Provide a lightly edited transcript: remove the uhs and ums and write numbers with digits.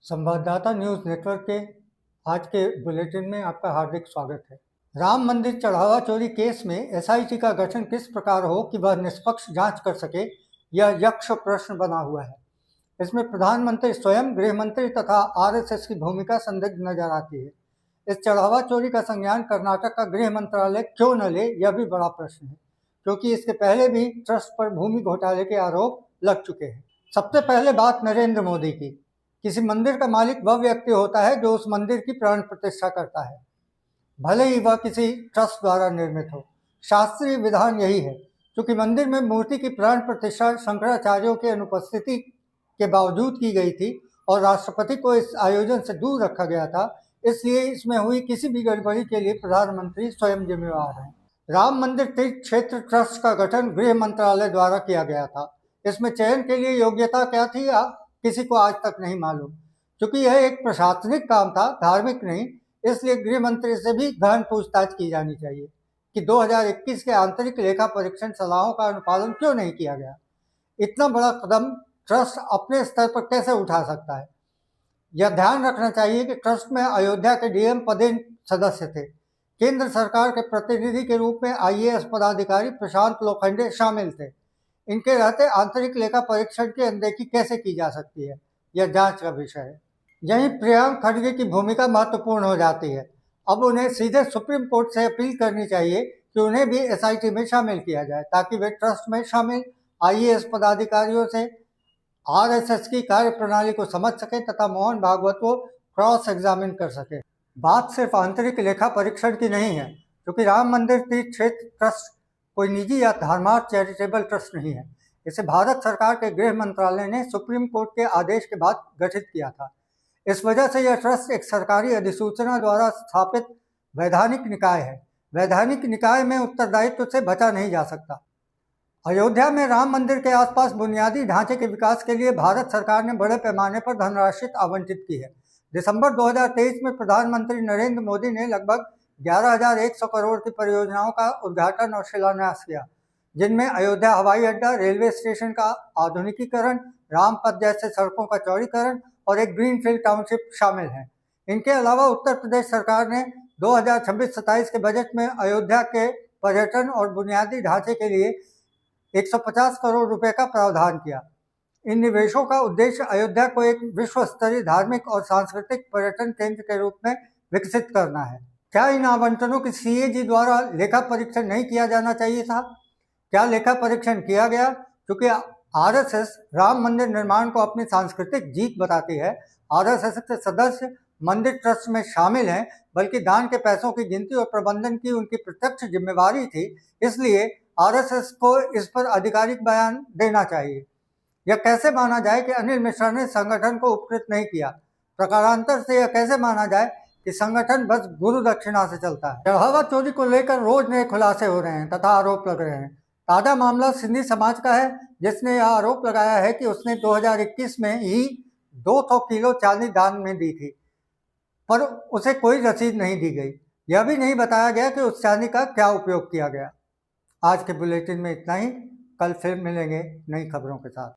संवाददाता news network के आज के बुलेटिन में आपका हार्दिक स्वागत है। राम मंदिर चढ़ावा चोरी केस में एसआईटी का गठन किस प्रकार हो कि वह निष्पक्ष जांच कर सके, यह यक्ष प्रश्न बना हुआ है। इसमें प्रधानमंत्री स्वयं, गृह मंत्री तथा आरएसएस की भूमिका संदिग्ध नजर आती है। इस चढ़ावा चोरी का संज्ञान कर्नाटक का गृह मंत्रालय क्यों न ले, यह भी बड़ा प्रश्न है, क्योंकि इसके पहले भी ट्रस्ट पर भूमि घोटाले के आरोप लग चुके हैं। सबसे पहले बात नरेंद्र मोदी की। किसी मंदिर का मालिक वह व्यक्ति होता है जो उस मंदिर की प्राण प्रतिष्ठा करता है, भले ही वह किसी ट्रस्ट द्वारा निर्मित हो। शास्त्रीय विधान यही है। क्योंकि मंदिर में मूर्ति की प्राण प्रतिष्ठा शंकराचार्यों की अनुपस्थिति के बावजूद की गई थी और राष्ट्रपति को इस आयोजन से दूर रखा गया था, इसलिए इसमें हुई किसी भी गड़बड़ी के लिए प्रधानमंत्री स्वयं जिम्मेवार हैं। राम मंदिर तीर्थ क्षेत्र ट्रस्ट का गठन गृह मंत्रालय द्वारा किया गया था। इसमें चयन के लिए योग्यता क्या थी, किसी को आज तक नहीं मालूम। क्योंकि यह एक प्रशासनिक काम था, धार्मिक नहीं, इसलिए गृह मंत्री से भी गहन पूछताछ की जानी चाहिए कि 2021 के आंतरिक लेखा परीक्षण सलाहों का अनुपालन क्यों नहीं किया गया। इतना बड़ा कदम ट्रस्ट अपने स्तर पर कैसे उठा सकता है। यह ध्यान रखना चाहिए कि ट्रस्ट में अयोध्या के डीएम पदेन सदस्य थे। केंद्र सरकार के प्रतिनिधि के रूप में आईएएस पदाधिकारी प्रशांत लोखंडे शामिल थे। इनके रहते आंतरिक लेखा परीक्षण की अनदेखी कैसे की जा सकती है, यह जांच का विषय है। यहीं प्रियंक खड़गे की भूमिका महत्वपूर्ण हो जाती है। अब उन्हें सीधे सुप्रीम कोर्ट से अपील करनी चाहिए कि उन्हें भी एसआईटी में शामिल किया जाए, ताकि वे ट्रस्ट में शामिल आईएएस पदाधिकारियों से आरएसएस की कार्यप्रणाली को समझ सके तथा मोहन भागवत को क्रॉस एग्जामिन कर सके। बात सिर्फ आंतरिक लेखा परीक्षण की नहीं है, क्योंकि राम मंदिर तीर्थ क्षेत्र ट्रस्ट कोई निजी या धर्मार्थ चैरिटेबल ट्रस्ट नहीं है। इसे भारत सरकार के गृह मंत्रालय ने सुप्रीम कोर्ट के आदेश के बाद गठित किया था। इस वजह से यह ट्रस्ट एक सरकारी अधिसूचना द्वारा स्थापित वैधानिक निकाय है। वैधानिक निकाय में उत्तरदायित्व से बचा नहीं जा सकता। अयोध्या में राम मंदिर के आसपास बुनियादी ढांचे के विकास के लिए भारत सरकार ने बड़े पैमाने पर धनराशि आवंटित की है। दिसंबर 2023 में प्रधानमंत्री नरेंद्र मोदी ने लगभग 11,100 करोड़ की परियोजनाओं का उद्घाटन और शिलान्यास किया, जिनमें अयोध्या हवाई अड्डा, रेलवे स्टेशन का आधुनिकीकरण, रामपथ जैसे सड़कों का चौड़ीकरण और एक ग्रीनफील्ड टाउनशिप शामिल हैं। इनके अलावा उत्तर प्रदेश सरकार ने 2026-27 के बजट में अयोध्या के पर्यटन और बुनियादी ढांचे के लिए 150 करोड़ रुपए का प्रावधान किया। इन निवेशों का उद्देश्य अयोध्या को एक विश्व स्तरीय धार्मिक और सांस्कृतिक पर्यटन केंद्र के रूप में विकसित करना है। क्या इन आवंटनों की सीएजी द्वारा लेखा परीक्षण नहीं किया जाना चाहिए था? क्या लेखा परीक्षण किया गया? क्योंकि आरएसएस राम मंदिर निर्माण को अपनी सांस्कृतिक जीत बताती है। आरएसएस के सदस्य मंदिर ट्रस्ट में शामिल हैं, बल्कि दान के पैसों की गिनती और प्रबंधन की उनकी प्रत्यक्ष जिम्मेवारी थी। इसलिए आरएसएस को इस पर आधिकारिक बयान देना चाहिए। यह कैसे माना जाए कि अनिल मिश्रा ने संगठन को उपकृत नहीं किया? प्रकारांतर से यह कैसे माना जाए कि संगठन बस गुरु दक्षिणा से चलता है? चढ़ावा चोरी को लेकर रोज नए खुलासे हो रहे हैं तथा आरोप लग रहे हैं। ताजा मामला सिंधी समाज का है, जिसने यह आरोप लगाया है कि उसने 2021 में ही 200 किलो चांदी दान में दी थी, पर उसे कोई रसीद नहीं दी गई। यह भी नहीं बताया गया कि उस चांदी का क्या उपयोग किया गया। आज के बुलेटिन में इतना ही। कल फिर मिलेंगे नई खबरों के साथ।